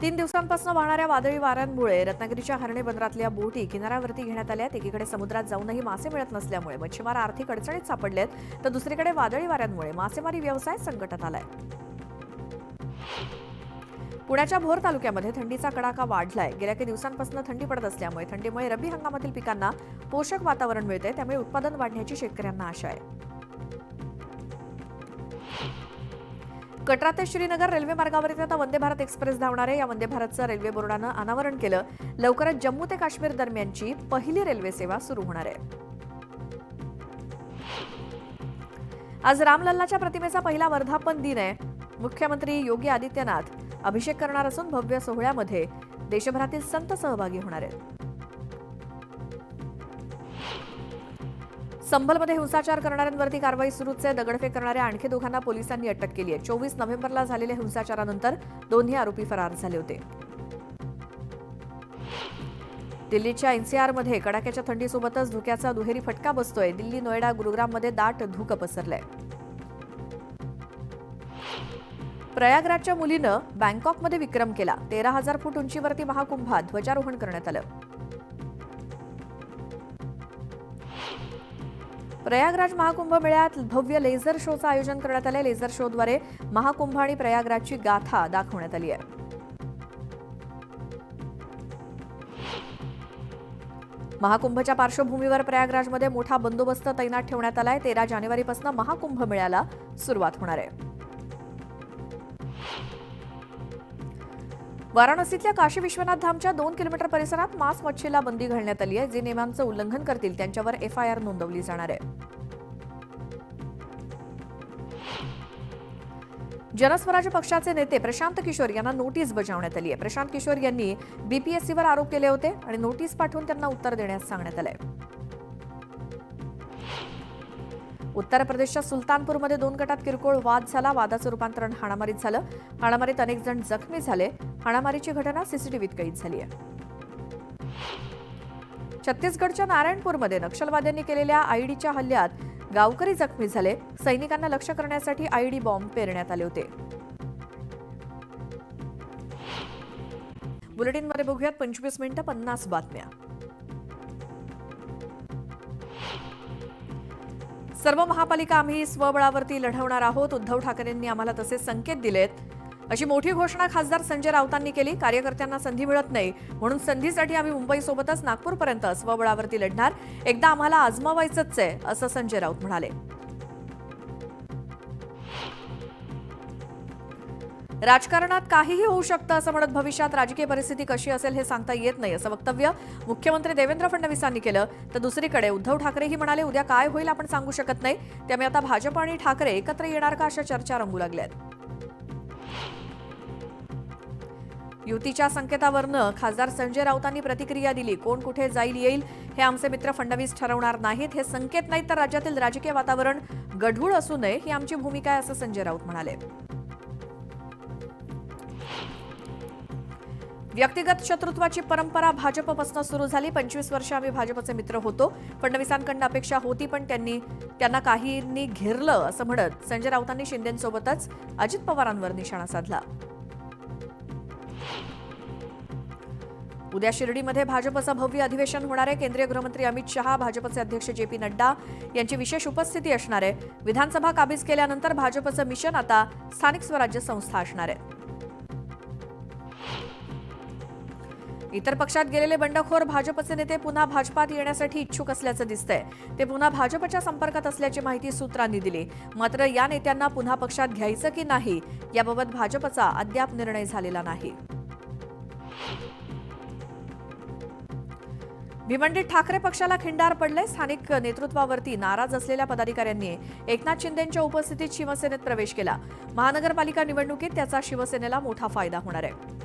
3 दिवसांपासून वाहणाऱ्या वादळी वाऱ्यांमुळे रत्नागिरीच्या हर्णे बंदरातल्या बोटी किनाऱ्यावरती घेण्यात आल्यात। एकीकडे समुद्रात जाऊनही मासे मिळत नसल्यामुळे मच्छीमार आर्थिक अडचणीत सापडलेत, तर दुसरीकडे वादळी वाऱ्यांमुळे मासेमारी व्यवसाय संकटात आलाय। पुण्याच्या भोर तालुक्यामध्ये थंडीचा कडाका वाढलाय। गेल्या काही दिवसांपासून थंडी पडत असल्यामुळे थंडीमुळे रब्बी हंगामातील पिकांना पोषक वातावरण मिळते, त्यामुळे उत्पादन वाढण्याची शेतकऱ्यांना आशा आहे। कटरा ते श्रीनगर रेल्वे मार्गावरती आता वंदे भारत एक्सप्रेस धावणार आहे। या वंदे भारतचं रेल्वे बोर्डानं अनावरण केलं। लवकरच जम्मू ते काश्मीर दरम्यानची पहिली रेल्वे सेवा सुरू होणार आहे। आज रामलल्लाच्या प्रतिमेचा पहिला वर्धापन दिन आहे। मुख्यमंत्री योगी आदित्यनाथ अभिषेक करणार असून भव्य सोहळ्यामध्ये देशभरातील संत सहभागी होणार आहेत। संभलमध्ये हिंसाचार करणाऱ्यांवरती कारवाई सुरूच आहे। दगडफेक करणाऱ्या आणखी दोघांना पोलिसांनी अटक केली आहे। 24 नोव्हेंबरला झालेल्या हिंसाचारानंतर दोन्ही आरोपी फरार झाले होते। दिल्लीच्या एनसीआरमध्ये कडाक्याच्या थंडीसोबतच धुक्याचा दुहेरी फटका बसतोय। दिल्ली, नोएडा, गुरुग्राममध्ये दाट धुकं पसरलंय। प्रयागराजच्या मुलीनं बँकॉकमध्ये विक्रम केला। 13,000 फूट उंचीवरती महाकुंभात ध्वजारोहण करण्यात आलं। प्रयागराज महाकुंभ मेळ्यात भव्य लेझर शोचं आयोजन करण्यात आले। लेझर शोद्वारे महाकुंभ आणि प्रयागराजची गाथा दाखवण्यात आली आहे। महाकुंभच्या पार्श्वभूमीवर प्रयागराजमध्ये मोठा बंदोबस्त तैनात ठेवण्यात आलाय। 13 जानेवारीपासून महाकुंभ मेळ्याला सुरुवात होणार आहे। वाराणसीतल्या काशी विश्वनाथ धामच्या 2 किलोमीटर परिसरात मांस मच्छीला बंदी घालण्यात आली आहे। जे नियमांचं उल्लंघन करतील त्यांच्यावर एफआयआर नोंदवली जाणार आहे। जनस्वराज्य पक्षाचे नेते प्रशांत किशोर यांना नोटीस बजावण्यात आली आहे। प्रशांत किशोर यांनी बीपीएससीवर आरोप केले होते आणि नोटीस पाठवून त्यांना उत्तर देण्यास सांगण्यात आलंय। उत्तर प्रदेशच्या सुलतानपूरमध्ये 2 गटात किरकोळ वाद झाला। वादाचं रूपांतरण हाणामारीत झालं। हाणामारीत अनेक जण जखमी झाले। हाणामारीची घटना सीसीटीव्हीत कैद झाली आहे। छत्तीसगडच्या नारायणपूरमध्ये नक्षलवाद्यांनी केलेल्या आयईडीच्या हल्ल्यात गावकरी जखमी झाले। सैनिकांना लक्ष्य करण्यासाठी आयईडी बॉम्ब पेरण्यात आले होते। बुलेटिनमध्ये बघूयात 25 मिनिटं 50 बातम्या। सर्व महापालिका आम्ही स्वबळावरती लढवणार आहोत। उद्धव ठाकरेंनी आम्हाला तसे संकेत दिलेत, अशी मोठी घोषणा खासदार संजय राऊतांनी केली। कार्यकर्त्यांना संधी मिळत नाही, म्हणून संधीसाठी आम्ही मुंबईसोबतच नागपूरपर्यंत स्वबळावरती लढणार। एकदा आम्हाला आजमावायचंच आहे, असं संजय राऊत म्हणाले। राजकारणात काहीही होऊ शकतं असं म्हणत भविष्यात राजकीय परिस्थिती कशी असेल हे सांगता येत नाही, असं वक्तव्य मुख्यमंत्री देवेंद्र फडणवीसांनी केलं। तर दुसरीकडे उद्धव ठाकरेही म्हणाले, उद्या काय होईल आपण सांगू शकत नाही, त्यामुळे आता भाजप आणि ठाकरे एकत्र येणार का अशा चर्चा रंगू लागल्यात। युतीच्या संकेतावरनं खासदार संजय राऊतांनी प्रतिक्रिया दिली। कोण कुठे जाईल येईल हे आमचे मित्र फडणवीस ठरवणार नाहीत। हे संकेत नाहीत, तर राज्यातील राजकीय वातावरण गढूळ असू नये ही आमची भूमिका आहे, असं संजय राऊत म्हणाले। व्यक्तिगत शत्रुत्वाची परंपरा भाजपपासून सुरू झाली। 25 वर्ष आम्ही भाजपचे मित्र होतो। फडणवीसांकडून अपेक्षा होती, पण त्यांना काहींनी घेरलं असं म्हणत संजय राऊतांनी शिंदेंसोबतच अजित पवारांवर निशाणा साधला। उद्या शिर्डीमध्ये भाजपचं भव्य अधिवेशन होणार आहे। केंद्रीय गृहमंत्री अमित शहा, भाजपचे अध्यक्ष जे.पी. नड्डा यांची विशेष उपस्थिती असणार आहे। विधानसभा काबीज केल्यानंतर भाजपचं मिशन आता स्थानिक स्वराज्य संस्था असणार आहे। इतर पक्षात गेलेले बंडखोर भाजपचे नेते पुन्हा भाजपात येण्यासाठी इच्छुक असल्याचं दिसतंय। ते पुन्हा भाजपच्या संपर्कात असल्याची माहिती सूत्रांनी दिली। मात्र या नेत्यांना पुन्हा पक्षात घ्यायचं की नाही याबाबत भाजपचा अद्याप निर्णय झालेला नाही। भिवंडीत ठाकरे पक्षाला खिंडार पडले। स्थानिक नेतृत्वावरती नाराज असलेल्या पदाधिकाऱ्यांनी एकनाथ शिंदेंच्या उपस्थितीत शिवसेनेत प्रवेश केला। महानगरपालिका निवडणुकीत त्याचा शिवसेनेला मोठा फायदा होणार आहे।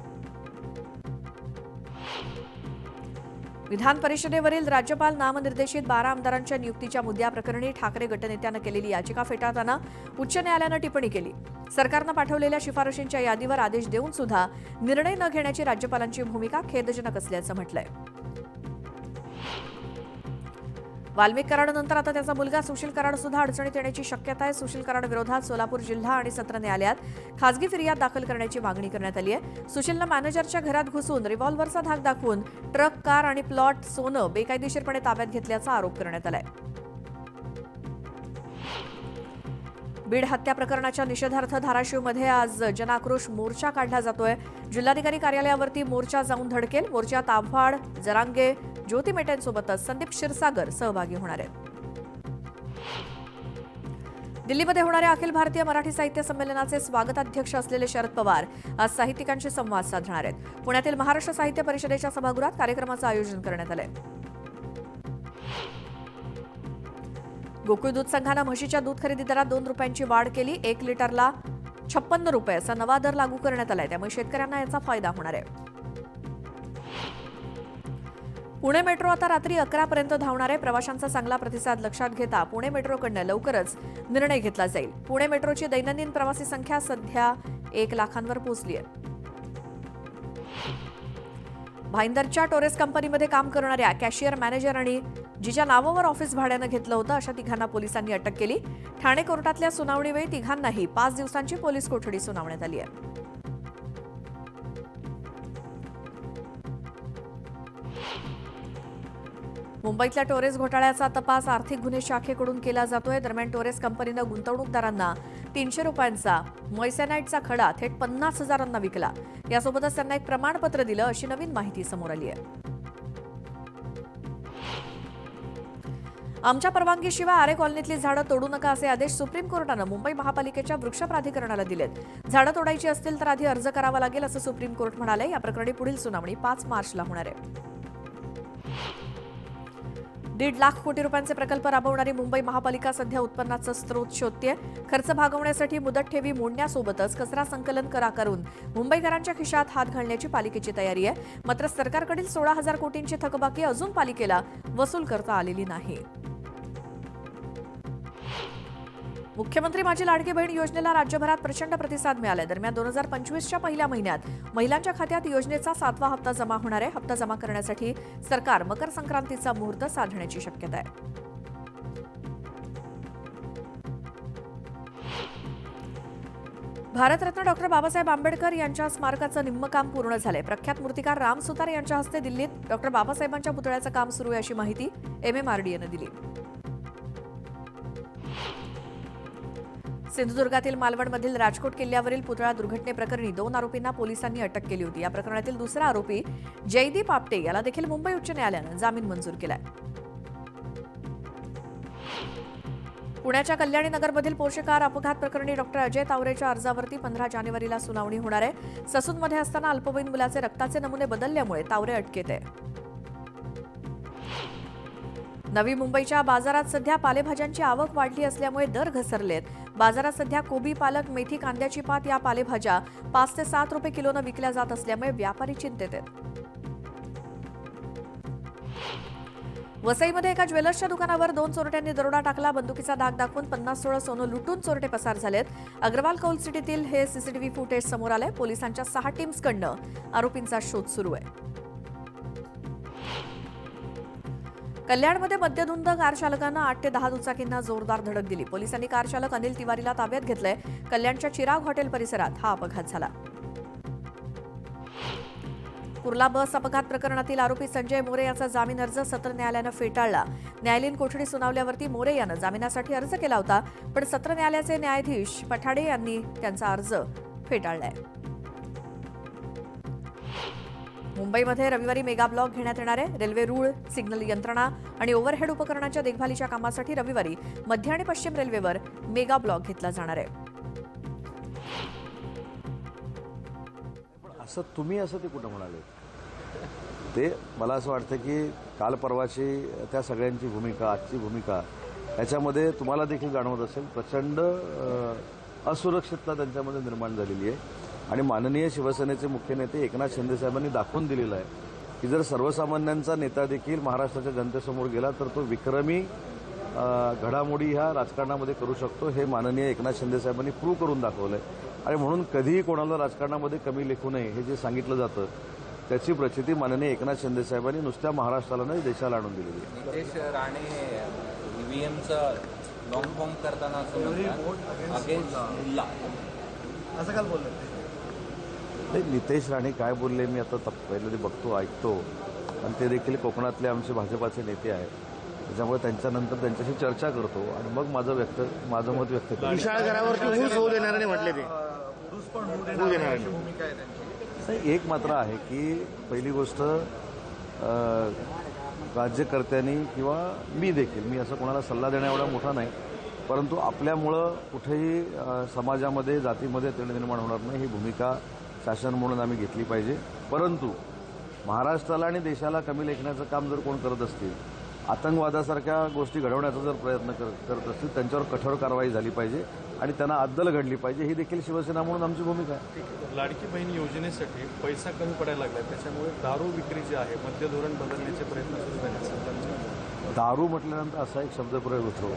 विधान परिषदेवरील राज्यपाल नामनिर्देशित 12 आमदारांच्या नियुक्तीच्या मुद्द्याप्रकरणी ठाकरे गटनेत्यानं केलेली याचिका फेटाळताना उच्च न्यायालयानं टिप्पणी केली। सरकारनं पाठवलेल्या शिफारशींच्या यादीवर आदेश देऊन सुद्धा निर्णय न घेण्याची राज्यपालांची भूमिका खेदजनक असल्याचं म्हटलंय। वाल्मिक कराडनंतर आता त्याचा मुलगा सुशील कराड सुद्धा अडचणीत येण्याची शक्यता आहे. सुशील कराड विरोधात सोलापूर जिल्हा आणि सत्र न्यायालयात खासगी फिर्याद दाखल करण्याची मागणी करण्यात आली आहे. सुशीलनं मॅनेजरच्या घरात घुसून रिव्हॉल्व्हरचा धाक दाखवून ट्रक, कार आणि प्लॉट सोनं बेकायदेशीरपणे ताब्यात घेतल्याचा आरोप करण्यात आलाय. बीड हत्या प्रकरणाच्या निषेधार्थ धाराशिवमध्ये आज जनाक्रोश मोर्चा काढला जातोय. जिल्हाधिकारी कार्यालयावरती मोर्चा जाऊन धडकेल. मोर्चात आव्हाड, जरांगे, ज्योती मेटेंसोबतच संदीप क्षीरसागर सहभागी होणार आहेत. दिल्लीमध्ये होणाऱ्या अखिल भारतीय मराठी साहित्य संमेलनाचे स्वागताध्यक्ष असलेले शरद पवार आज साहित्यिकांशी संवाद साधणार आहेत. पुण्यातील महाराष्ट्र साहित्य परिषदेच्या सभागृहात कार्यक्रमाचं आयोजन करण्यात आलंय. गोकुळ दूध संघानं म्हशीच्या दूध खरेदी दरात 2 रुपयांची वाढ केली. 1 लिटरला 56 रुपये असा नवा दर लागू करण्यात आलाय. त्यामुळे शेतकऱ्यांना याचा फायदा होणार आहे. पुणे मेट्रो आता रात्री 11 पर्यंत धावणार आहे. प्रवाशांचा चांगला प्रतिसाद लक्षात घेता पुणे मेट्रोकडून लवकरच निर्णय घेतला जाईल. पुणे मेट्रोची दैनंदिन प्रवासी संख्या सध्या 1 लाखांवर पोहोचली आहे. भाईंदरच्या टोरेस कंपनीमध्ये काम करणाऱ्या कॅशियर, मॅनेजर आणि जिच्या नावावर ऑफिस भाड्यानं घेतलं होतं अशा तिघांना पोलिसांनी अटक केली. ठाणे कोर्टातल्या सुनावणीवेळी तिघांनाही 5 दिवसांची पोलीस कोठडी सुनावण्यात आली आहे. मुंबईतल्या टोरेस घोटाळ्याचा तपास आर्थिक गुन्हे शाखेकडून केला जातोय. दरम्यान टोरेस कंपनीनं गुंतवणूकदारांना 300 रुपयांचा मोयसॅनाइडचा खडा थेट 50,000 विकला. यासोबतच त्यांना एक प्रमाणपत्र दिलं अशी नवीन माहिती समोर आली आहे. आमच्या परवानगीशिवाय आरे कॉलनीतली झाडं तोडू नका असे आदेश सुप्रीम कोर्टानं मुंबई महापालिकेच्या वृक्ष प्राधिकरणाला दिलेत. झाडं तोडायची असतील तर आधी अर्ज करावा लागेल असं सुप्रीम कोर्ट म्हणाले. या प्रकरणी पुढील सुनावणी 5 मार्चला होणार आहे. 1.5 लाख कोटी रुपयांचे प्रकल्प राबवणारी मुंबई महापालिका सध्या उत्पन्नाचा स्रोत शोधतेय. खर्च भागवण्यासाठी मुदत ठेवी मोडण्यासोबतच कचरा संकलन करून मुंबईकरांच्या खिशात हात घालण्याची पालिकेची तयारी आहे. मात्र सरकारकडील 16,000 कोटींची थकबाकी अजून पालिकेला वसूल करता आलेली नाही. मुख्यमंत्री माझी लाडकी बहीण योजनेला राज्यभरात प्रचंड प्रतिसाद मिळाला. दरम्यान 2025च्या पहिल्या महिन्यात महिलांच्या खात्यात योजनेचा 7वा हप्ता जमा होणार आहे. हप्ता जमा करण्यासाठी सरकार मकर संक्रांतीचा मुहूर्त साधण्याची शक्यता आहे. भारतरत्न डॉक्टर बाबासाहेब आंबेडकर यांच्या स्मारकाचं निम्म काम पूर्ण झालंय. प्रख्यात मूर्तिकार राम सुतार यांच्या हस्ते दिल्लीत डॉक्टर बाबासाहेबांच्या पुतळ्याचं काम सुरू आहे अशी माहिती MMRDAनं दिली. सिंधुदुर्गातील मालवणमधील राजकोट किल्ल्यावरील पुतळा दुर्घटनेप्रकरणी 2 आरोपींना पोलिसांनी अटक केली होती. या प्रकरणातील दुसरा आरोपी जयदीप आपटे याला देखील मुंबई उच्च न्यायालयानं जामीन मंजूर केलाय. पुण्याच्या कल्याणी नगरमधील पोर्शे कार अपघात प्रकरणी डॉक्टर अजय तावरेच्या अर्जावरती 15 जानेवारीला सुनावणी होणार आहे. ससूनमध्ये असताना अल्पवयीन मुलाचे रक्ताचे नमुने बदलल्यामुळे तावरे अटकेत आहे. नवी मुंबईच्या बाजारात सध्या पालेभाज्यांची आवक वाढली असल्यामुळे दर घसरलेत. बाजारात सध्या कोबी, पालक, मेथी, कांद्याची पात या पालेभाज्या 5 ते 7 रुपये किलोनं विकल्या जात असल्यामुळे व्यापारी चिंतेत आहेत. वसईमध्ये एका ज्वेलर्सच्या दुकानावर 2 चोरट्यांनी दरोडा टाकला. बंदुकीचा धाक दाखवून 50 तोळा सोनं लुटून चोरटे पसार झालेत. अग्रवाल कौल सिटीतील हे CCTV फुटेज समोर आलंय. पोलिसांच्या 6 टीम्सकडनं आरोपींचा शोध सुरू आहे. कल्याणमध्ये मद्यधुंद कार चालकानं 8 ते 10 दुचाकींना जोरदार धडक दिली. पोलिसांनी कार चालक अनिल तिवारीला ताब्यात घेतलंय. कल्याणच्या चिराग हॉटेल परिसरात हा अपघात झाला. कुर्ला बस अपघात प्रकरणातील आरोपी संजय मोरे याचा जामीन अर्ज सत्र न्यायालयानं फेटाळला. न्यायालयीन कोठडी सुनावल्यावरती मोरे यानं जामिनासाठी अर्ज केला होता, पण सत्र न्यायालयाचे न्यायाधीश पठाडे यांनी त्यांचा अर्ज फेटाळलाय. मुंबईमध्ये रविवारी मेगा ब्लॉक घेण्यात येणार आहे. रेल्वे रूळ, सिग्नल यंत्रणा आणि ओव्हरहेड उपकरणांच्या देखभालीच्या कामासाठी रविवारी मध्य आणि पश्चिम रेल्वेवर मेगा ब्लॉक घेतला जाणार आहे. असं तुम्ही असं ते कुठं म्हणाले? ते मला असं वाटतं की काल परवाची त्या सगळ्यांची भूमिका, आजची भूमिका याच्यामध्ये तुम्हाला देखील जाणवत असेल प्रचंड असुरक्षितता त्यांच्यामध्ये निर्माण झालेली आहे. आणि माननीय शिवसेनेचे मुख्य नेते एकनाथ शिंदे साहेबांनी दाखवून दिलेलं आहे की जर सर्वसामान्यांचा नेता देखील महाराष्ट्राच्या जनतेसमोर गेला तर तो विक्रमी घडामोडी ह्या राजकारणामध्ये करू शकतो. हे माननीय एकनाथ शिंदे साहेबांनी प्रूव्ह करून दाखवलं आहे. आणि म्हणून कधीही कोणाला राजकारणामध्ये कमी लेखू नये हे जे सांगितलं जातं त्याची प्रचिती माननीय एकनाथ शिंदे साहेबांनी नुसत्या महाराष्ट्राला नाही देशाला आणून दिलेली आहे. नितेश राणे ईव्हीएमचा लॉंग फॉर्म करताना असं म्हणतात अगेन्स्ट लॉ असं काल बोललं नाही, नितेश राणे काय बोलले मी आता पहिले बघतो ऐकतो आणि ते देखील कोकणातले आमचे भाजपाचे नेते आहेत, त्याच्यामुळे त्यांच्यानंतर त्यांच्याशी चर्चा करतो आणि मग माझं मत व्यक्त करतो. विशाळ घरावरती ऊस होऊ देणार नाही म्हटले ते ऊस पण होऊ देणार नाही अशी भूमिका आहे त्यांची. नाही, एक मात्र आहे की पहिली गोष्ट राज्यकर्त्यांनी किंवा मी असं कोणाला सल्ला देण्या एवढा मोठा नाही, परंतु आपल्यामुळं कुठेही समाजामध्ये जातीमध्ये तेढ निर्माण होणार नाही ही भूमिका शासन म्हणून आम्ही घेतली पाहिजे. परंतु महाराष्ट्राला आणि देशाला कमी लेखण्याचं काम जर कोण करत असतील, आतंकवादासारख्या गोष्टी घडवण्याचा जर प्रयत्न करत असतील, त्यांच्यावर कठोर कारवाई झाली पाहिजे आणि त्यांना अद्दल घडली पाहिजे, ही देखील शिवसेना म्हणून आमची भूमिका आहे. लाडकी बहीण योजनेसाठी पैसा कमी पडायला लागला, त्याच्यामुळे दारू विक्री जी आहे मद्य धोरण बदलण्याचे प्रयत्न सुरू झाले सरकारचे. दारू म्हटल्यानंतर असा एक शब्दप्रयोग होतो.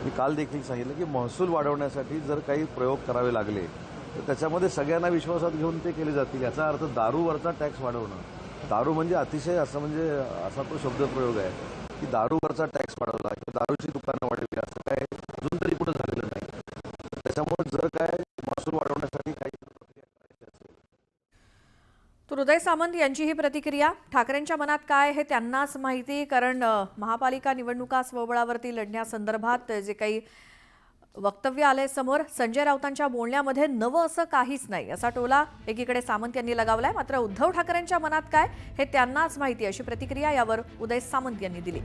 मी काल देखील सांगितलं की महसूल वाढवण्यासाठी जर काही प्रयोग करावे लागले तर त्याच्यामध्ये सगळ्यांना विश्वासात घेऊन ते केले जातील. याचा अर्थ दारूवरचा टॅक्स वाढवणं, दारू म्हणजे अतिशय असा तो शब्दप्रयोग आहे की दारूवरचा टॅक्स वाढवला किंवा दारूची दुकानं वाढवली, असं काय अजून तरी कुठं झालेलं नाही. त्याच्यामुळे जर काय महसूल वाढवण्यासाठी काही तर उदय सामंत यांची ही प्रतिक्रिया. ठाकरेंच्या मनात काय हे त्यांनाच माहिती, कारण महापालिका निवडणुका स्वबळावरती लढण्यासंदर्भात जे काही वक्तव्य आलंय समोर, संजय राऊतांच्या बोलण्यामध्ये नवं असं काहीच नाही असा टोला एकीकडे सामंत यांनी लगावलाय. मात्र उद्धव ठाकरेंच्या मनात काय हे त्यांनाच माहिती अशी प्रतिक्रिया यावर उदय सामंत यांनी दिली.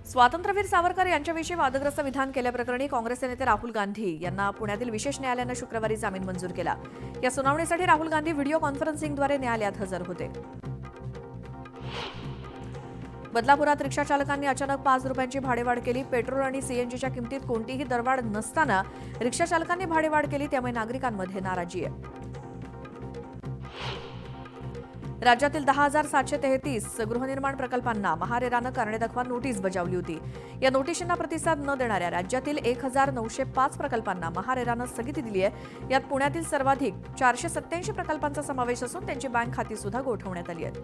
स्वातंत्र्यवीर सावरकर यांच्याविषयी वादग्रस्त विधान केल्याप्रकरणी काँग्रेसचे नेते राहुल गांधी यांना पुण्यातील विशेष न्यायालयानं शुक्रवारी जामीन मंजूर केला. या सुनावणीसाठी राहुल गांधी व्हिडिओ कॉन्फरन्सिंगद्वारे न्यायालयात हजर होते. बदलापुरात रिक्षा चालकांनी अचानक 5 रुपयांची भाडेवाढ केली. पेट्रोल आणि सीएनजीच्या किमतीत कोणतीही दरवाढ नसताना रिक्षा चालकांनी भाडेवाढ केली, त्यामुळे नागरिकांमध्ये नाराजी आहे. राज्यातील 10,733 गृहनिर्माण प्रकल्पांना महारेरानं कारणे दाखवा नोटीस बजावली होती. या नोटिशींना प्रतिसाद न देणाऱ्या राज्यातील 1,905 प्रकल्पांना महारेरानं स्थगिती दिली आहे. यात पुण्यातील सर्वाधिक 487 प्रकल्पांचा समावेश असून त्यांची बँक खाती सुद्धा गोठवण्यात आली आहेत.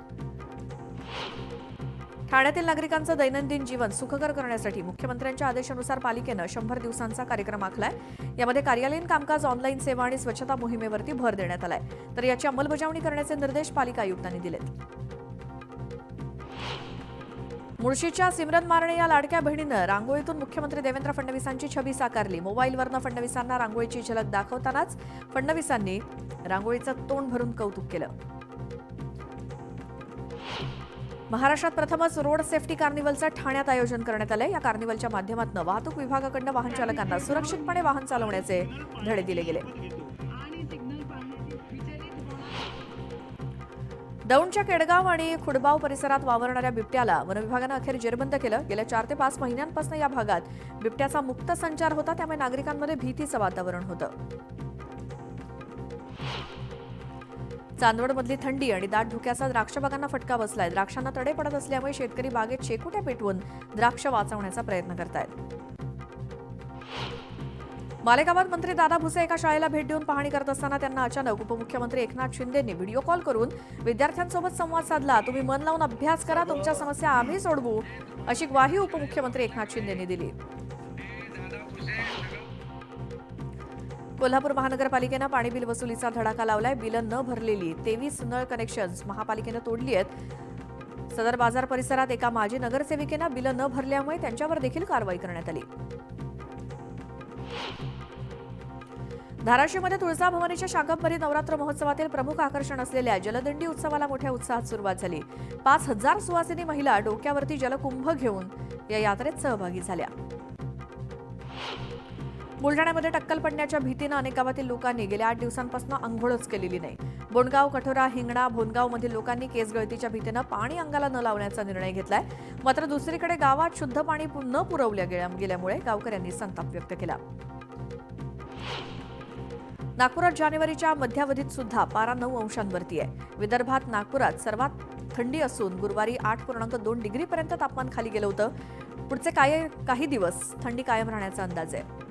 ठाण्यातील नागरिकांचं दैनंदिन जीवन सुखकर करण्यासाठी मुख्यमंत्र्यांच्या आदेशानुसार पालिकेनं 100 दिवसांचा कार्यक्रम आखलाय. यामध्ये कार्यालयीन कामकाज, ऑनलाईन सेवा आणि स्वच्छता मोहिमेवरती भर देण्यात आलाय. तर याची अंमलबजावणी करण्याचे निर्देश पालिका आयुक्तांनी दिलेत. मुळशीच्या सिमरन मारणे या लाडक्या बहिणीनं रांगोळीतून मुख्यमंत्री देवेंद्र फडणवीसांची छबी साकारली. मोबाईलवरनं फडणवीसांना रांगोळीची झलक दाखवतानाच फडणवीसांनी रांगोळीचं तोंड भरून कौतुक केलं. महाराष्ट्रात प्रथमच रोड सेफ्टी कार्निवलचं ठाण्यात आयोजन करण्यात आलंय. या कार्निवलच्या माध्यमातून वाहतूक विभागाकडून वाहन चालकांना सुरक्षितपणे वाहन चालवण्याचे धडे दिले गेले. दौंडच्या केडगाव आणि खुडबाव परिसरात वावरणाऱ्या बिबट्याला वनविभागानं अखेर जेरबंद केलं. गेल्या 4 ते 5 महिन्यांपासून या भागात बिबट्याचा मुक्त संचार होता, त्यामुळे नागरिकांमध्ये भीतीचं वातावरण होतं. चांदवडमधली थंडी आणि दाट धुक्याचा द्राक्ष बागांना फटका बसलाय. द्राक्षांना तडे पडत असल्यामुळे शेतकरी बागेत शेकोट्या पेटवून द्राक्ष वाचवण्याचा प्रयत्न करतायत. मालेगावात मंत्री दादा भुसे एका शाळेला भेट देऊन पाहणी करत असताना त्यांना अचानक उपमुख्यमंत्री एकनाथ शिंदेंनी व्हिडिओ कॉल करून विद्यार्थ्यांसोबत संवाद साधला. तुम्ही मन लावून अभ्यास करा, तुमच्या समस्या आम्ही सोडवू अशी ग्वाही उपमुख्यमंत्री एकनाथ शिंदेंनी दिली. कोल्हापूर महानगरपालिकेनं पाणी बिल वसुलीचा धडाका लावलाय. बिलं न भरलेली 23 नळ कनेक्शन्स महापालिकेनं तोडली आहेत. सदर बाजार परिसरात एका माजी नगरसेविकेनं बिलं न भरल्यामुळे त्यांच्यावर देखील कारवाई करण्यात आली. धाराशिवमध्ये तुळजाभवानीच्या शाकंभरी नवरात्र महोत्सवातील प्रमुख आकर्षण असलेल्या जलदिंडी उत्सवाला मोठ्या उत्साहात सुरुवात झाली. 5,000 सुवासिनी महिला डोक्यावरती जलकुंभ घेऊन या यात्रेत सहभागी झाल्या. बुलढाण्यामध्ये टक्कल पडण्याच्या भीतीनं अनेक गावातील लोकांनी गेल्या 8 दिवसांपासून अंघोळच केलेली नाही. बोंडगाव, कठोरा, हिंगणा, भोनगावमधील लोकांनी केसगळतीच्या भीतीनं पाणी अंगाला न लावण्याचा निर्णय घेतलाय. मात्र दुसरीकडे गावात शुद्ध पाणी न पुरवल्या गेल्यामुळे गावकऱ्यांनी संताप व्यक्त केला. नागपुरात जानेवारीच्या मध्यावधीत सुद्धा पारा 9 अंशांवरती आहे. विदर्भात नागपुरात सर्वात थंडी असून गुरुवारी 8.2 डिग्रीपर्यंत तापमान खाली गेलं होतं. पुढचे काही दिवस थंडी कायम राहण्याचा अंदाज आहे.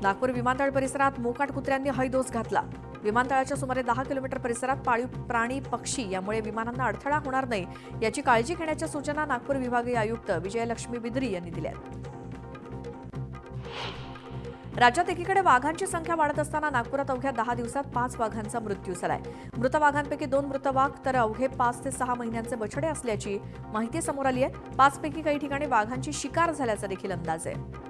नागपूर विमानतळ परिसरात मोकाट कुत्र्यांनी हैदोस घातला. विमानतळाच्या सुमारे 10 किलोमीटर परिसरात पाळीव प्राणी पक्षी यामुळे विमानांना अडथळा होणार नाही याची काळजी घेण्याच्या सूचना नागपूर विभागीय आयुक्त विजयलक्ष्मी बिदरी यांनी दिल्या. राज्यात एकीकडे वाघांची संख्या वाढत असताना नागपुरात अवघ्या 10 दिवसात 5 वाघांचा मृत्यू झालाय. मृत वाघांपैकी 2 मृत वाघ तर अवघे 5 ते 6 महिन्यांचे बछडे असल्याची माहिती समोर आली आहे. 5 पैकी काही ठिकाणी वाघांची शिकार झाल्याचा देखील अंदाज आहे.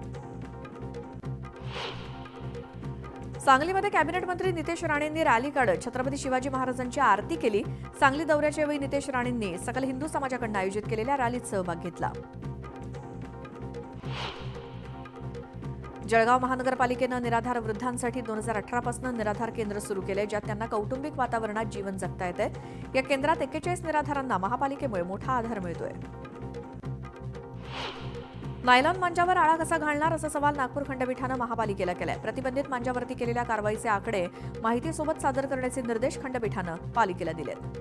सांगलीमध्ये कॅबिनेट मंत्री नितेश राणेंनी रॅली काढत छत्रपती शिवाजी महाराजांची आरती केली. सांगली दौऱ्याच्या वेळी नितेश राणेंनी सकल हिंदू समाजाकडून आयोजित केलेल्या रॅलीत सहभाग घेतला. जळगाव महानगरपालिकेनं निराधार वृद्धांसाठी 2018 पासून निराधार केंद्र सुरू केले, ज्यात त्यांना कौटुंबिक वातावरणात जीवन जगता येते. या केंद्रात 41 निराधारांना महापालिकेमुळे मोठा आधार मिळतोय. नायलॉन मांजावर आळा कसा घालणार असा सवाल नागपूर खंडपीठानं महापालिकेला केलाय. प्रतिबंधित मांजावरती केलेल्या कारवाईचे आकडे माहितीसोबत सादर करण्याचे निर्देश खंडपीठानं पालिकेला दिलेत.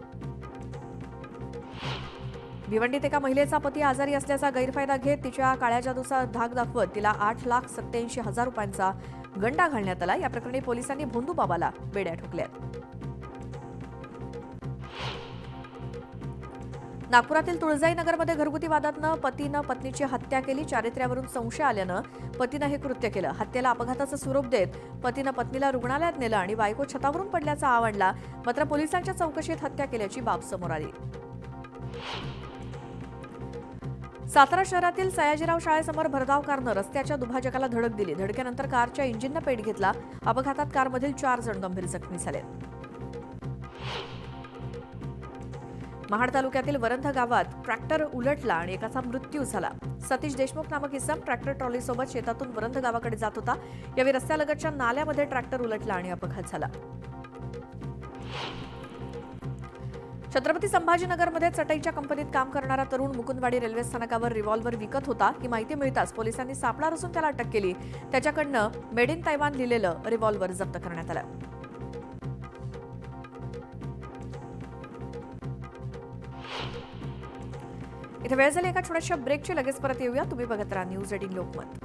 भिवंडीत एका महिलेचा पती आजारी असल्याचा गैरफायदा घेत तिच्या काळ्या जादूचा धाक दाखवत तिला 8,87,000 रुपयांचा गंडा घालण्यात आला. या प्रकरणी पोलिसांनी भोंदू बाबाला बेड्या ठोकल्यात. नागपुरातील तुळजाईनगरमध्ये घरगुती वादातनं पतीनं पत्नीची हत्या केली. चारित्र्यावरून संशय आल्यानं पतीनं हे कृत्य केलं. हत्येला अपघाताचं स्वरूप देत पतीनं पत्नीला रुग्णालयात नेलं आणि बायको छतावरून पडल्याचा आवडला. मात्र पोलिसांच्या चौकशीत हत्या केल्याची बाब समोर आली. सातारा शहरातील सयाजीराव शाळेसमोर भरधाव कारनं रस्त्याच्या दुभाजकाला धडक दिली. धडकेनंतर कारच्या इंजिननं पेट घेतला. अपघातात कारमधील 4 जण गंभीर जखमी झाले. महाड तालुक्यातील वरंध गावात ट्रॅक्टर उलटला आणि एकाचा मृत्यू झाला. सतीश देशमुख नामक इसम ट्रॅक्टर ट्रॉलीसोबत शेतातून वरंध गावाकडे जात होता. यावेळी रस्त्यालगतच्या नाल्यामध्ये ट्रॅक्टर उलटला आणि अपघात झाला. छत्रपती संभाजीनगरमध्ये चटईच्या कंपनीत काम करणारा तरुण मुकुंदवाडी रेल्वे स्थानकावर रिव्हॉल्व्हर विकत होता. ही माहिती मिळताच पोलिसांनी सापळा रचून त्याला अटक केली. त्याच्याकडनं मेड इन तैवान लिहिलेलं रिव्हॉल्व्हर जप्त करण्यात आलं. इथे वेळ झाली एका छोट्याशा ब्रेकची. लगेच परत येऊया. तुम्ही बघत राहा न्यूज 18 लोकमत.